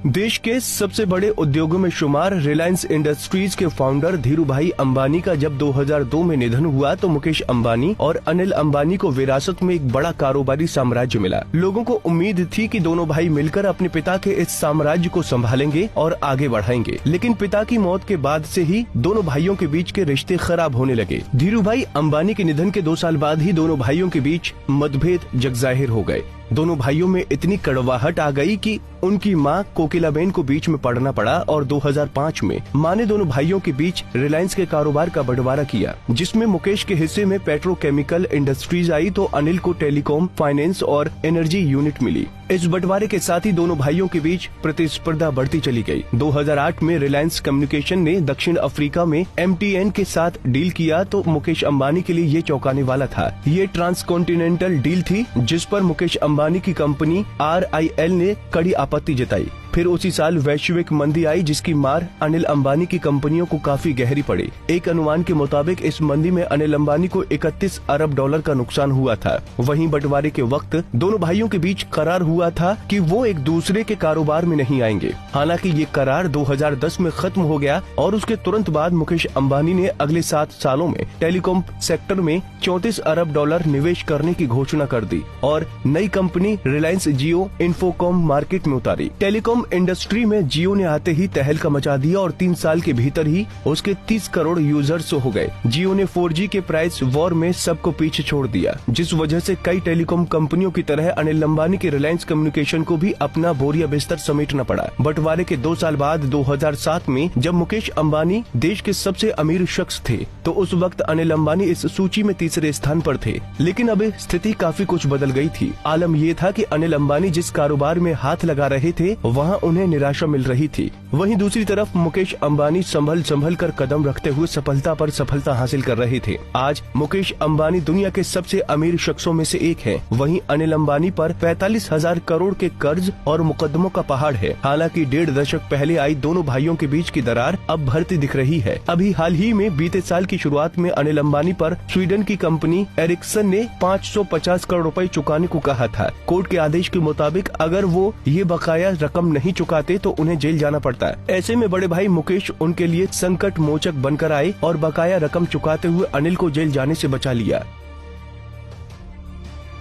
देश के सबसे बड़े उद्योगों में शुमार रिलायंस इंडस्ट्रीज के फाउंडर धीरूभाई अंबानी का जब 2002 में निधन हुआ तो मुकेश अंबानी और अनिल अंबानी को विरासत में एक बड़ा कारोबारी साम्राज्य मिला। लोगों को उम्मीद थी कि दोनों भाई मिलकर अपने पिता के इस साम्राज्य को संभालेंगे और आगे बढ़ाएंगे, लेकिन पिता की मौत के बाद से ही दोनों भाइयों के बीच के रिश्ते खराब होने लगे। धीरूभाई अंबानी के निधन के 2 साल बाद ही दोनों भाइयों के बीच मतभेद जगजाहिर हो गए। दोनों भाइयों में इतनी कड़वाहट आ गई कि उनकी मां कोकिलाबेन को बीच में पड़ना पड़ा और 2005 में मां ने दोनों भाइयों के बीच रिलायंस के कारोबार का बंटवारा किया, जिसमें मुकेश के हिस्से में पेट्रोकेमिकल इंडस्ट्रीज आई तो अनिल को टेलीकॉम, फाइनेंस और एनर्जी यूनिट मिली। इस बंटवारे के साथ ही दोनों भाइयों के बीच प्रतिस्पर्धा बढ़ती चली गई। 2008 में रिलायंस कम्युनिकेशन ने दक्षिण अफ्रीका में MTN के साथ डील किया तो मुकेश अंबानी के लिए ये चौंकाने वाला था। ये ट्रांसकॉन्टिनेंटल डील थी जिस पर मुकेश अंबानी की कंपनी RIL ने कड़ी आपत्ति जताई। फिर उसी साल वैश्विक मंदी आई जिसकी मार अनिल अंबानी की कंपनियों को काफी गहरी पड़ी। एक अनुमान के मुताबिक इस मंदी में अनिल अंबानी को 31 अरब डॉलर का नुकसान हुआ था। वहीं बंटवारे के वक्त दोनों भाइयों के बीच करार हुआ था कि वो एक दूसरे के कारोबार में नहीं आएंगे। हालांकि ये करार 2010 में खत्म हो गया और उसके तुरंत बाद मुकेश अंबानी ने अगले 7 सालों में टेलीकॉम सेक्टर में 34 अरब डॉलर निवेश करने की घोषणा कर दी और नई कंपनी रिलायंस जियो इन्फोकॉम मार्केट में उतारी। टेलीकॉम इंडस्ट्री में जियो ने आते ही तहलका मचा दिया और 3 साल के भीतर ही उसके 30 करोड़ यूजर्स हो गए। जियो ने 4G के प्राइस वॉर में सबको पीछे छोड़ दिया, जिस वजह से कई टेलीकॉम कंपनियों की तरह अनिल अंबानी के रिलायंस कम्युनिकेशन को भी अपना बोरिया बिस्तर समेटना पड़ा। बंटवारे के 2 साल बाद 2007 में जब मुकेश अंबानी देश के सबसे अमीर शख्स थे तो उस वक्त अनिल अंबानी इस सूची में तीसरे स्थान पर थे। लेकिन अब स्थिति काफी कुछ बदल गई थी। आलम ये था कि अनिल अंबानी जिस कारोबार में हाथ लगा रहे थे वहाँ उन्हें निराशा मिल रही थी। वहीं दूसरी तरफ मुकेश अंबानी संभल कर कदम रखते हुए सफलता पर सफलता हासिल कर रहे थे। आज मुकेश अंबानी दुनिया के सबसे अमीर शख्सों में से एक हैं। वहीं अनिल अंबानी पर 45,000 करोड़ के कर्ज और मुकदमों का पहाड़ है। हालांकि 1.5 दशक पहले आई दोनों भाइयों के बीच की दरार अब भरती दिख रही है। अभी हाल ही में बीते साल की शुरुआत में अनिल अंबानी पर स्वीडन की कंपनी एरिक्सन ने 550 करोड़ रुपए चुकाने को कहा था। कोर्ट के आदेश के मुताबिक अगर वो ये बकाया रकम नहीं चुकाते तो उन्हें जेल जाना पड़ता है। ऐसे में बड़े भाई मुकेश उनके लिए संकट मोचक बनकर आए और बकाया रकम चुकाते हुए अनिल को जेल जाने से बचा लिया।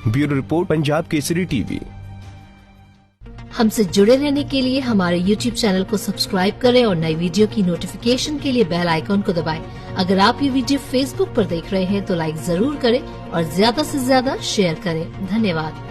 Bureau report, Punjab Kesari TV. हमसे जुड़े रहने के लिए हमारे YouTube चैनल को सब्सक्राइब करें और नई वीडियो की नोटिफिकेशन के लिए बेल आइकॉन को दबाएं। अगर आप ये वीडियो Facebook पर देख रहे हैं तो लाइक जरूर करें और ज्यादा से ज्यादा शेयर करें। धन्यवाद।